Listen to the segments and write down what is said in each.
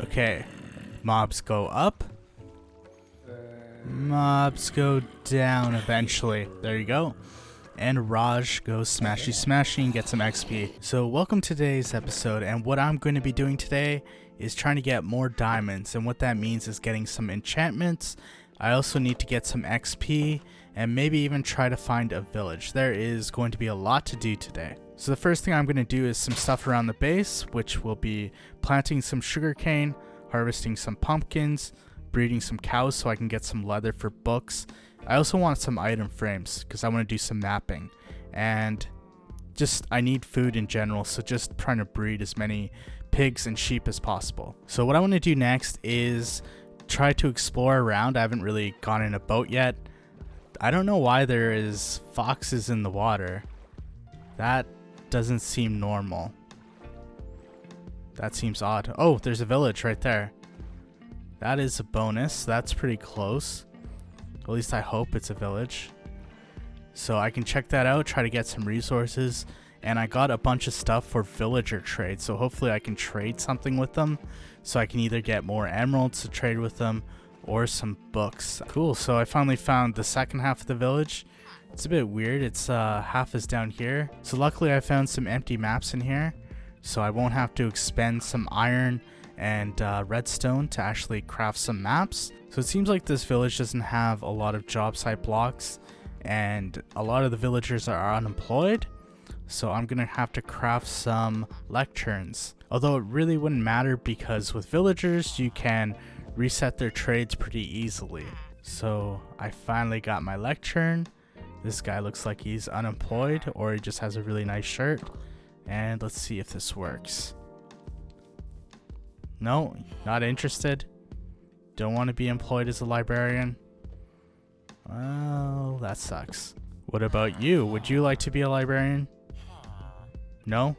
Okay, mobs go up. Mobs go down eventually. There you go. And Raj goes smashy smashy and gets some XP. So welcome to today's episode, and what I'm going to be doing today is trying to get more diamonds, and what that means is getting some enchantments. I also need to get some XP and maybe even try to find a village. There is going to be a lot to do today. So the first thing I'm going to do is some stuff around the base, which will be planting some sugarcane, harvesting some pumpkins, breeding some cows so I can get some leather for books. I also want some item frames because I want to do some mapping, and just I need food in general, so just trying to breed as many pigs and sheep as possible. So what I want to do next is try to explore around. I haven't really gone in a boat yet. I don't know why there is foxes in the water. That doesn't seem normal. That seems odd. Oh, there's a village right there. That is a bonus. That's pretty close. At least I hope it's a village. So I can check that out, try to get some resources. And I got a bunch of stuff for villager trade. So hopefully I can trade something with them. So I can either get more emeralds to trade with them or some books. Cool, so I finally found the second half of the village. It's a bit weird. It's half is down here. So luckily I found some empty maps in here. So I won't have to expend some iron and redstone to actually craft some maps. So it seems like this village doesn't have a lot of job site blocks, and a lot of the villagers are unemployed. So I'm gonna have to craft some lecterns. Although it really wouldn't matter because with villagers you can reset their trades pretty easily. So I finally got my lectern. This guy looks like he's unemployed, or he just has a really nice shirt. And let's see if this works. No, not interested. Don't want to be employed as a librarian. Well, that sucks. What about you? Would you like to be a librarian? No?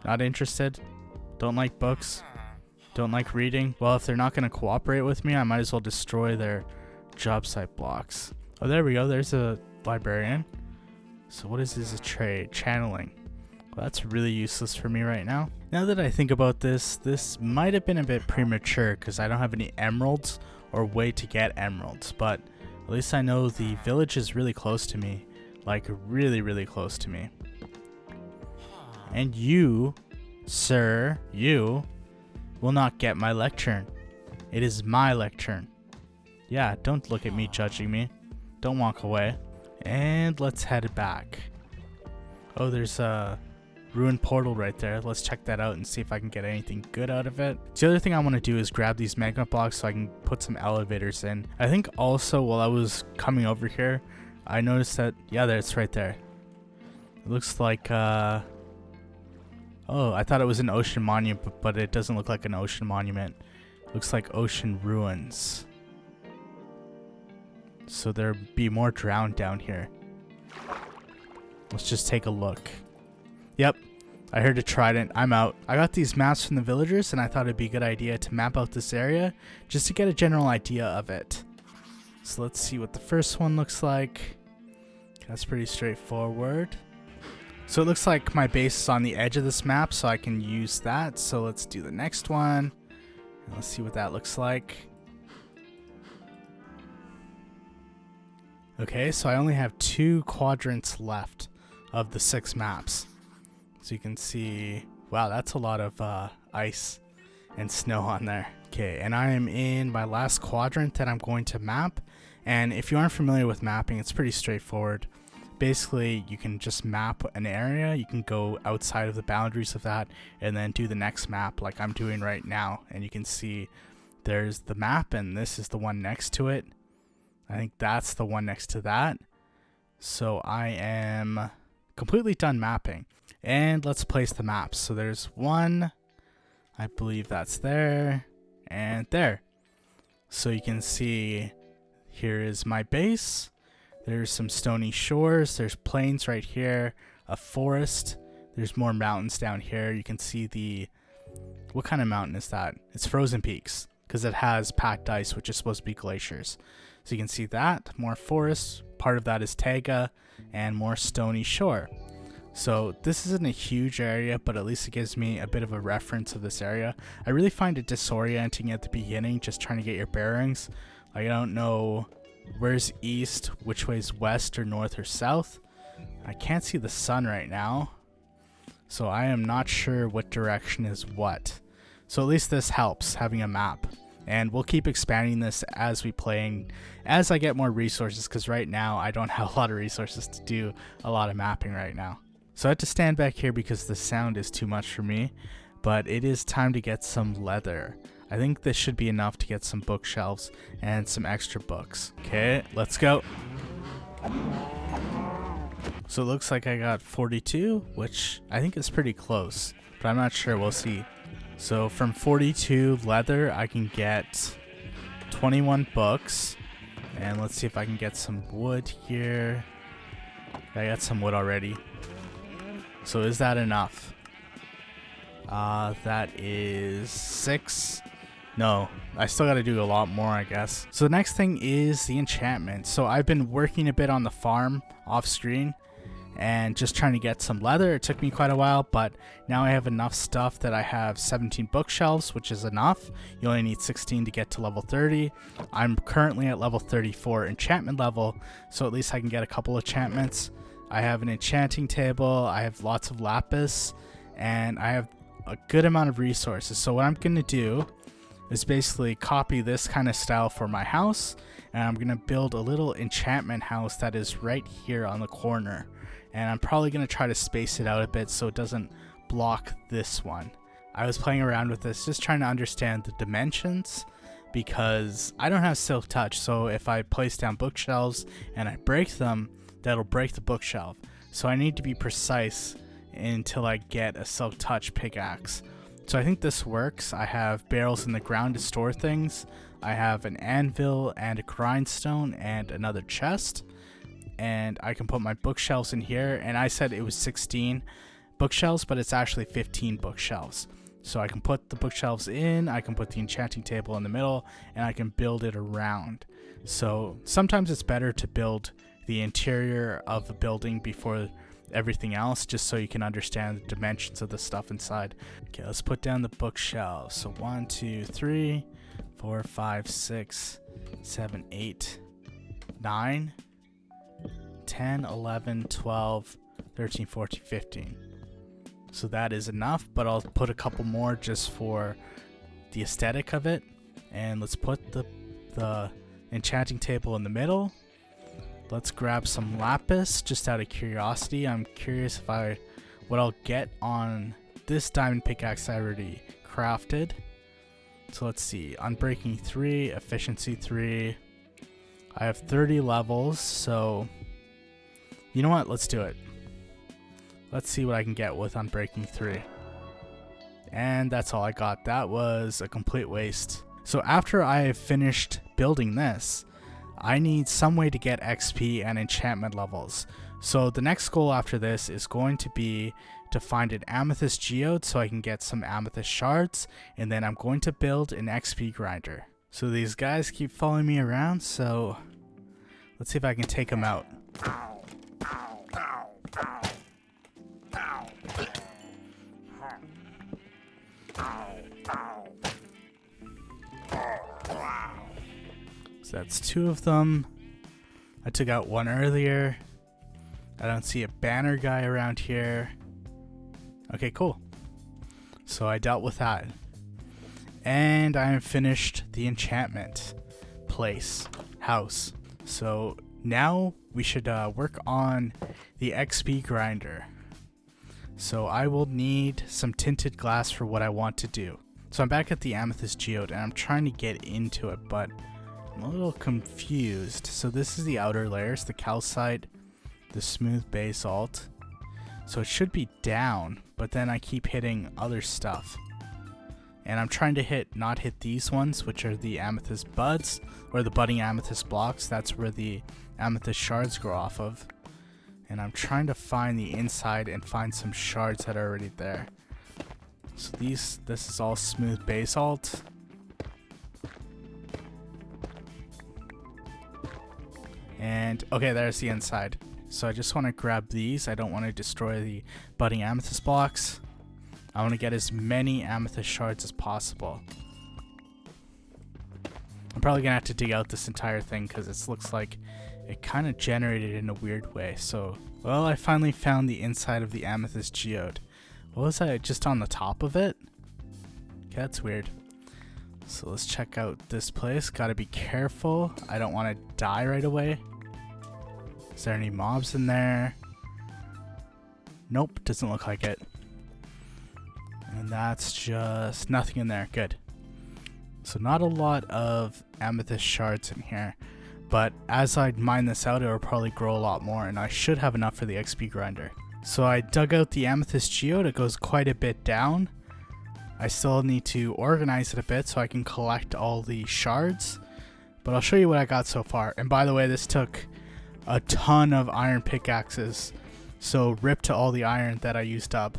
Not interested? Don't like books? Don't like reading? Well, if they're not going to cooperate with me, I might as well destroy their job site blocks. Oh, there we go. There's a librarian. So what is this? A trade? Channeling. Well, that's really useless for me right now. Now that I think about this, this might have been a bit premature because I don't have any emeralds or way to get emeralds. But at least I know the village is really close to me. Like really, really close to me. And you, sir, you will not get my lectern. It is my lectern. Yeah, don't look at me judging me. Don't walk away. And let's head back. Oh, there's a ruined portal right there. Let's check that out and see if I can get anything good out of it. The other thing I want to do is grab these magma blocks so I can put some elevators in. I think also while I was coming over here, I noticed that, yeah, it's right there. It looks like, oh, I thought it was an ocean monument, but it doesn't look like an ocean monument. It looks like ocean ruins. So there'll be more drowned down here. Let's just take a look. Yep, I heard a trident. I'm out. I got these maps from the villagers and I thought it'd be a good idea to map out this area just to get a general idea of it. So let's see what the first one looks like. That's pretty straightforward. So it looks like my base is on the edge of this map, so I can use that. So let's do the next one. And let's see what that looks like. Okay, so I only have 2 quadrants left of the 6 maps. So you can see, wow, that's a lot of ice and snow on there. Okay, and I am in my last quadrant that I'm going to map. And if you aren't familiar with mapping, it's pretty straightforward. Basically, you can just map an area. You can go outside of the boundaries of that and then do the next map like I'm doing right now. And you can see there's the map and this is the one next to it. I think that's the one next to that. So I am completely done mapping. And let's place the maps. So there's one, I believe that's there, and there. So you can see here is my base. There's some stony shores. There's plains right here, a forest. There's more mountains down here. You can see the, what kind of mountain is that? It's frozen peaks because it has packed ice, which is supposed to be glaciers. So you can see that, more forest. Part of that is taiga and more stony shore. So this isn't a huge area, but at least it gives me a bit of a reference of this area. I really find it disorienting at the beginning, just trying to get your bearings. Like, I don't know where's east, which way's west or north or south. I can't see the sun right now, so I am not sure what direction is what. So at least this helps, having a map. And we'll keep expanding this as we play and as I get more resources, because right now I don't have a lot of resources to do a lot of mapping right now. So I had to stand back here because the sound is too much for me, but it is time to get some leather. I think this should be enough to get some bookshelves and some extra books. Okay, let's go. So it looks like I got 42, which I think is pretty close, but I'm not sure, we'll see. So from 42 leather, I can get 21 books, and let's see if I can get some wood here. I got some wood already. So is that enough? That is 6. No, I still got to do a lot more, I guess. So the next thing is the enchantment. So I've been working a bit on the farm off screen and just trying to get some leather. It took me quite a while, but now I have enough stuff that I have 17 bookshelves, which is enough. You only need 16 to get to level 30. I'm currently at level 34 enchantment level, so at least I can get a couple enchantments. I have an enchanting table, I have lots of lapis, and I have a good amount of resources. So what I'm going to do is basically copy this kind of style for my house, and I'm going to build a little enchantment house that is right here on the corner. And I'm probably going to try to space it out a bit so it doesn't block this one. I was playing around with this, just trying to understand the dimensions, because I don't have silk touch, so if I place down bookshelves and I break them, that'll break the bookshelf. So I need to be precise until I get a silk touch pickaxe. So I think this works. I have barrels in the ground to store things. I have an anvil and a grindstone and another chest. And I can put my bookshelves in here. And I said it was 16 bookshelves, but it's actually 15 bookshelves. So I can put the bookshelves in, I can put the enchanting table in the middle, and I can build it around. So sometimes it's better to build the interior of a building before everything else, just so you can understand the dimensions of the stuff inside. Okay, let's put down the bookshelves. So 1, 2, 3, 4, 5, 6, 7, 8, 9, 10, 11, 12, 13, 14, 15. So that is enough, but I'll put a couple more just for the aesthetic of it. And let's put the enchanting table in the middle. Let's grab some lapis just out of curiosity. I'm curious if what I'll get on this diamond pickaxe I already crafted. So let's see, Unbreaking 3, Efficiency 3. I have 30 levels, so you know what? Let's do it. Let's see what I can get with Unbreaking 3. And that's all I got. That was a complete waste. So after I have finished building this, I need some way to get XP and enchantment levels. So the next goal after this is going to be to find an Amethyst Geode so I can get some Amethyst shards, and then I'm going to build an XP grinder. So these guys keep following me around, so let's see if I can take them out. So that's 2 of them. I took out 1 earlier. I don't see a banner guy around here. Okay, cool. So I dealt with that. And I have finished the enchantment house. So now we should work on the XP grinder. So I will need some tinted glass for what I want to do. So I'm back at the Amethyst Geode and I'm trying to get into it, but I'm a little confused. So this is the outer layers, the calcite, the smooth basalt. So it should be down, but then I keep hitting other stuff. And I'm trying to not hit these ones, which are the amethyst buds, or the budding amethyst blocks. That's where the amethyst shards grow off of. And I'm trying to find the inside and find some shards that are already there. So this is all smooth basalt. And okay, there's the inside. So I just want to grab these. I don't want to destroy the budding amethyst blocks. I want to get as many amethyst shards as possible. I'm probably gonna have to dig out this entire thing because it looks like it kind of generated in a weird way. So, well, I finally found the inside of the Amethyst Geode. What was that? Just on the top of it? Okay, that's weird. So let's check out this place. Gotta be careful. I don't want to die right away. Is there any mobs in there? Nope, doesn't look like it. And that's just nothing in there. Good. So not a lot of amethyst shards in here, but as I mine this out, it will probably grow a lot more, and I should have enough for the XP grinder. So I dug out the Amethyst Geode. It goes quite a bit down. I still need to organize it a bit so I can collect all the shards, but I'll show you what I got so far. And by the way, this took a ton of iron pickaxes, so rip to all the iron that I used up.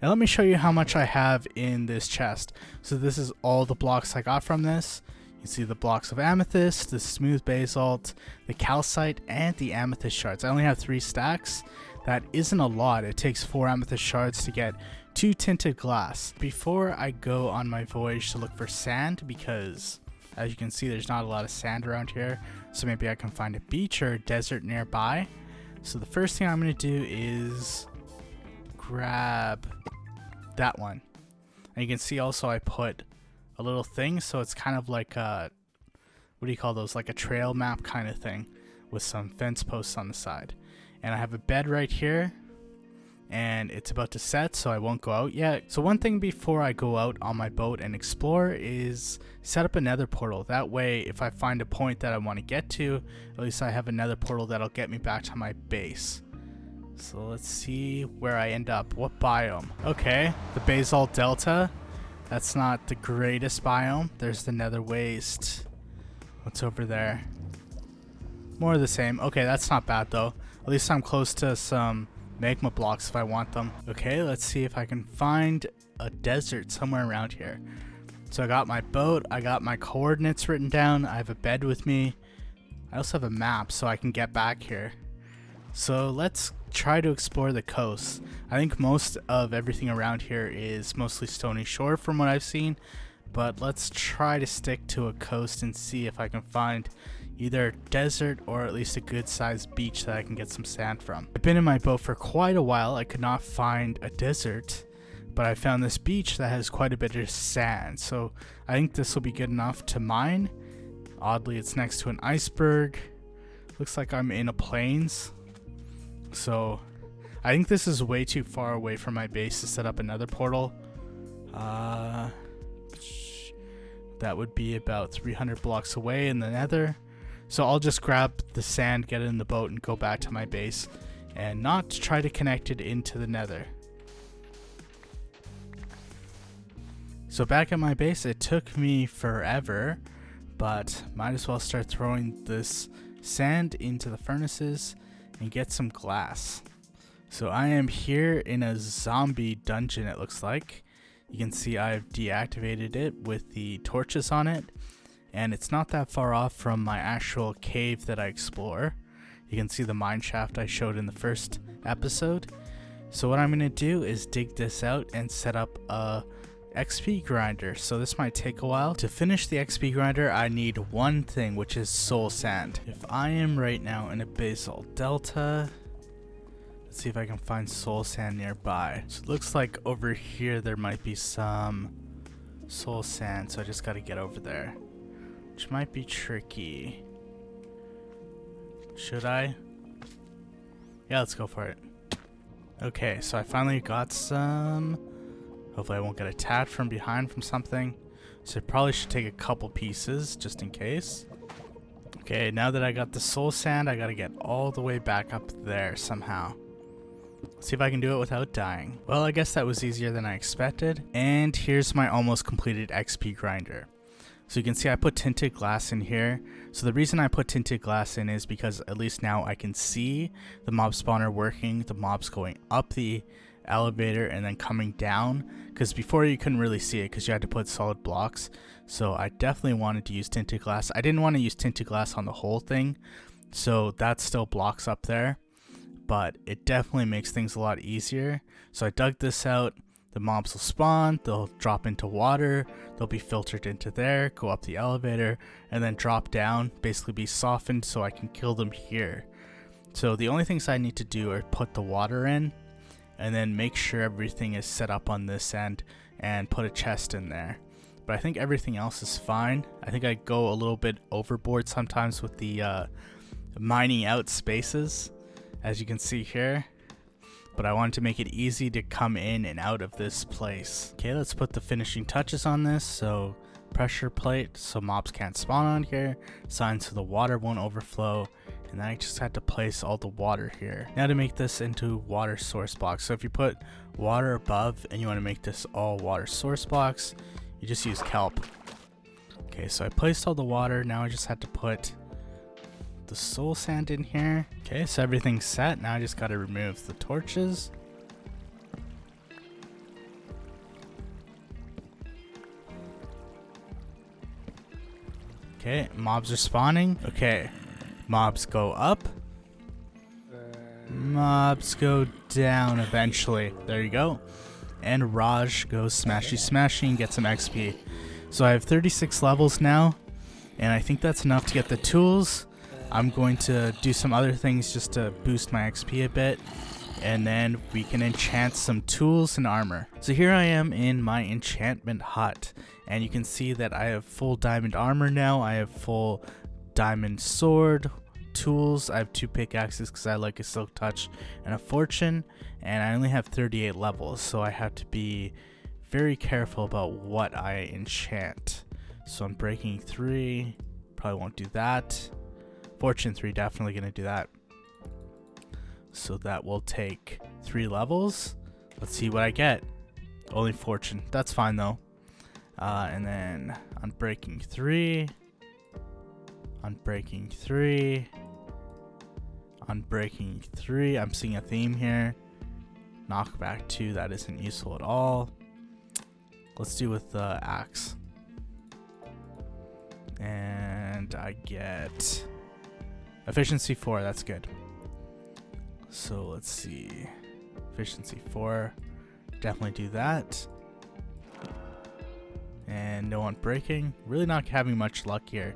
And let me show you how much I have in this chest. So this is all the blocks I got from this. You see the blocks of amethyst, the smooth basalt, the calcite, and the amethyst shards. I only have 3 stacks. That isn't a lot. It takes 4 amethyst shards to get 2 tinted glass. Before I go on my voyage to look for sand, because as you can see there's not a lot of sand around here, so maybe I can find a beach or a desert nearby. So the first thing I'm going to do is grab that one. And you can see also I put a little thing, so it's kind of like a, what do you call those, like a trail map kind of thing with some fence posts on the side. And I have a bed right here, and it's about to set, so I won't go out yet. So one thing before I go out on my boat and explore is set up a nether portal. That way if I find a point that I want to get to, at least I have a nether portal that'll get me back to my base. So let's see where I end up. What biome? Okay, the Basalt Delta. That's not the greatest biome. There's the nether waste. What's over there? More of the same. Okay, that's not bad though. At least I'm close to some magma blocks if I want them. Okay, let's see if I can find a desert somewhere around here. So I got my boat, I got my coordinates written down, I have a bed with me. I also have a map so I can get back here. So let's try to explore the coast. I think most of everything around here is mostly stony shore from what I've seen, but let's try to stick to a coast and see if I can find either a desert or at least a good sized beach that I can get some sand from. I've been in my boat for quite a while. I could not find a desert, but I found this beach that has quite a bit of sand, so I think this will be good enough to mine. Oddly, it's next to an iceberg. Looks like I'm in a plains, so I think this is way too far away from my base to set up another portal. That would be about 300 blocks away in the nether. So I'll just grab the sand, get it in the boat, and go back to my base and not try to connect it into the nether. So back at my base, it took me forever, but might as well start throwing this sand into the furnaces and get some glass. So I am here in a zombie dungeon, it looks like. You can see I've deactivated it with the torches on it, and it's not that far off from my actual cave that I explore. You can see the mine shaft I showed in the first episode. So what I'm going to do is dig this out and set up a XP grinder. So this might take a while. To finish the XP grinder, I need one thing, which is soul sand. If I am right now in a basalt delta, let's see if I can find soul sand nearby. So it looks like over here there might be some soul sand, so I just got to get over there, which might be tricky. Should I? Yeah, let's go for it. Okay, so I finally got some. Hopefully I won't get attacked from behind from something. So I probably should take a couple pieces just in case. Okay, now that I got the soul sand, I gotta get all the way back up there somehow. Let's see if I can do it without dying. Well, I guess that was easier than I expected. And here's my almost completed XP grinder. So you can see I put tinted glass in here. So the reason I put tinted glass in is because at least now I can see the mob spawner working, the mobs going up the elevator and then coming down, because before you couldn't really see it because you had to put solid blocks. So I definitely wanted to use tinted glass. I didn't want to use tinted glass on the whole thing, so that still blocks up there, but it definitely makes things a lot easier. So I dug this out. The mobs will spawn, they'll drop into water, they'll be filtered into there, go up the elevator, and then drop down, basically be softened so I can kill them here. So the only things I need to do are put the water in, and then make sure everything is set up on this end, and put a chest in there. But I think everything else is fine. I think I go a little bit overboard sometimes with the mining out spaces, as you can see here. But I wanted to make it easy to come in and out of this place. Okay, let's put the finishing touches on this. So pressure plate so mobs can't spawn on here, signs so the water won't overflow, and then I just had to place all the water here. Now to make this into water source blocks. So if you put water above and you want to make this all water source blocks, you just use kelp. Okay, so I placed all the water. Now I just had to put the soul sand in here. Okay, so everything's set. Now I just got to remove the torches. Okay, mobs are spawning. Okay, mobs go up. Mobs go down eventually. There you go. And Raj goes smashy smashy and gets some XP. So I have 36 levels now, and I think that's enough to get the tools. I'm going to do some other things just to boost my XP a bit, and then we can enchant some tools and armor. So here I am in my enchantment hut, and you can see that I have full diamond armor now. I have full diamond sword, tools. I have 2 pickaxes because I like a silk touch and a fortune, and I only have 38 levels, so I have to be very careful about what I enchant. So I'm breaking 3, probably won't do that. Fortune 3, definitely gonna do that. So that will take 3 levels. Let's see what I get. Only fortune, that's fine though. And then unbreaking 3, unbreaking 3, unbreaking 3. I'm seeing a theme here. Knockback 2, that isn't useful at all. Let's do with the axe. And I get efficiency 4, that's good. So let's see. Efficiency 4, definitely do that. And no unbreaking. Really not having much luck here.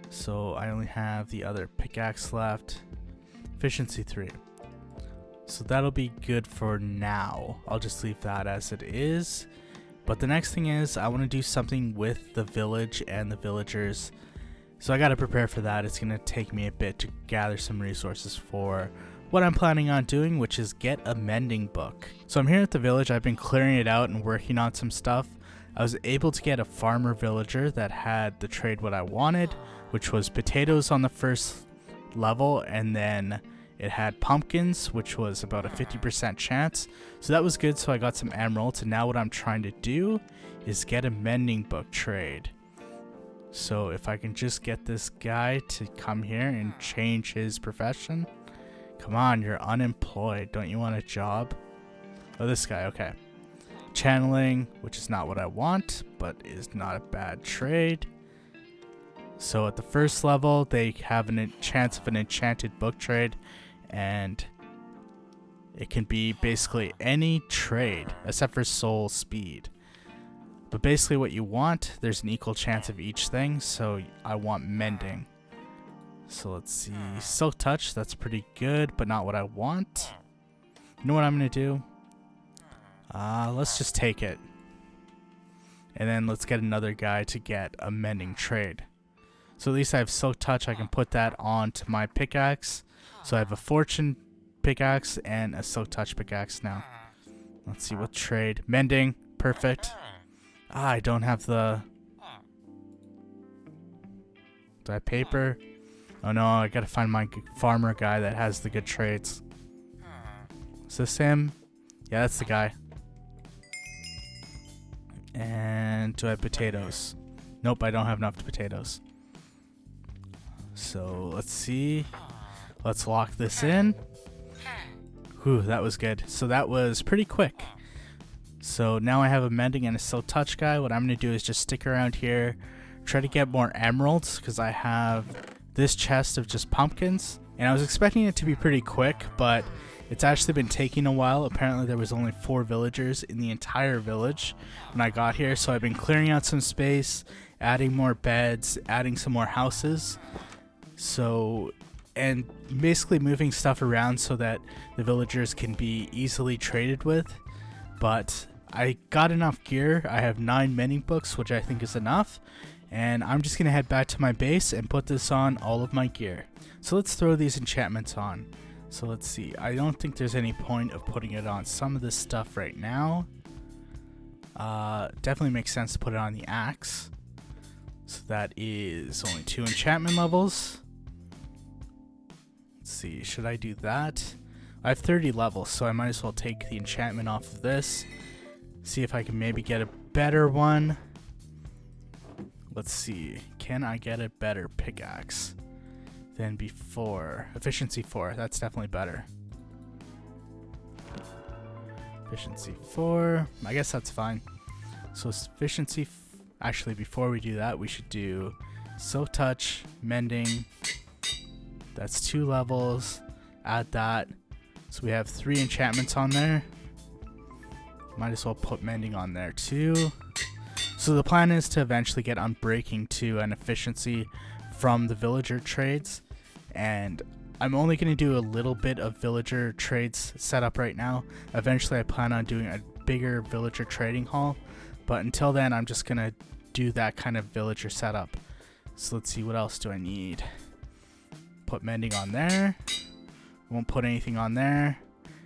So I only have the other pickaxe left. Efficiency 3. So that'll be good for now. I'll just leave that as it is. But the next thing is I want to do something with the village and the villagers. So I got to prepare for that. It's going to take me a bit to gather some resources for what I'm planning on doing, which is get a mending book. So I'm here at the village. I've been clearing it out and working on some stuff. I was able to get a farmer villager that had the trade what I wanted, which was potatoes on the first level, and then it had pumpkins, which was about a 50% chance. So that was good. So I got some emeralds, and now what I'm trying to do is get a mending book trade. So if I can just get this guy to come here and change his profession. Come on, you're unemployed. Don't you want a job? Oh, this guy, okay. Channeling, which is not what I want, but is not a bad trade. So at the first level, they have a chance of an enchanted book trade, and it can be basically any trade except for soul speed. But basically what you want, there's an equal chance of each thing, so I want mending. So let's see, silk touch, that's pretty good, but not what I want. You know what I'm gonna do? Let's just take it. And then let's get another guy to get a mending trade. So at least I have silk touch, I can put that onto my pickaxe. So I have a fortune pickaxe and a silk touch pickaxe now. Let's see what trade. Mending, perfect. I don't have the... Do I have paper? Oh no, I gotta find my farmer guy that has the good trades. Is this him? Yeah, that's the guy. And do I have potatoes? Nope, I don't have enough potatoes. So let's see. Let's lock this in. Whew, that was good. So that was pretty quick. So now I have a mending and a silk touch guy. What I'm going to do is just stick around here, try to get more emeralds, because I have this chest of just pumpkins. And I was expecting it to be pretty quick, but it's actually been taking a while. Apparently there was only 4 villagers in the entire village when I got here, so I've been clearing out some space, adding more beds, adding some more houses. So, and basically moving stuff around so that the villagers can be easily traded with. But I got enough gear. I have 9 mending books, which I think is enough. And I'm just going to head back to my base and put this on all of my gear. So let's throw these enchantments on. So let's see. I don't think there's any point of putting it on some of this stuff right now. Definitely makes sense to put it on the axe. So that is only 2 enchantment levels. Let's see. Should I do that? I have 30 levels, so I might as well take the enchantment off of this. See if I can maybe get a better one. Let's see. Can I get a better pickaxe than before? Efficiency 4. That's definitely better. Efficiency 4. I guess that's fine. So efficiency. Actually, before we do that, we should do Silk Touch, Mending. That's 2 levels. Add that. So we have 3 enchantments on there. Might as well put Mending on there too. So the plan is to eventually get Unbreaking 2 and Efficiency from the villager trades. And I'm only going to do a little bit of villager trades set up right now. Eventually I plan on doing a bigger villager trading hall. But until then, I'm just going to do that kind of villager setup. So let's see, what else do I need? Put Mending on there. Won't put anything on there.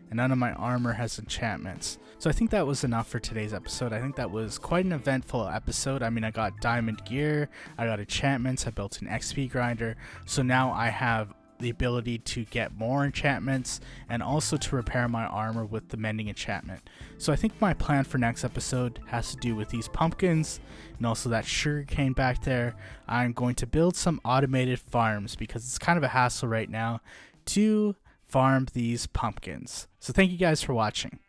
And none of my armor has enchantments. So I think that was enough for today's episode. I think that was quite an eventful episode. I mean, I got diamond gear, I got enchantments, I built an XP grinder. So now I have the ability to get more enchantments and also to repair my armor with the Mending enchantment. So I think my plan for next episode has to do with these pumpkins and also that sugarcane back there. I'm going to build some automated farms because it's kind of a hassle right now to farm these pumpkins. So thank you guys for watching.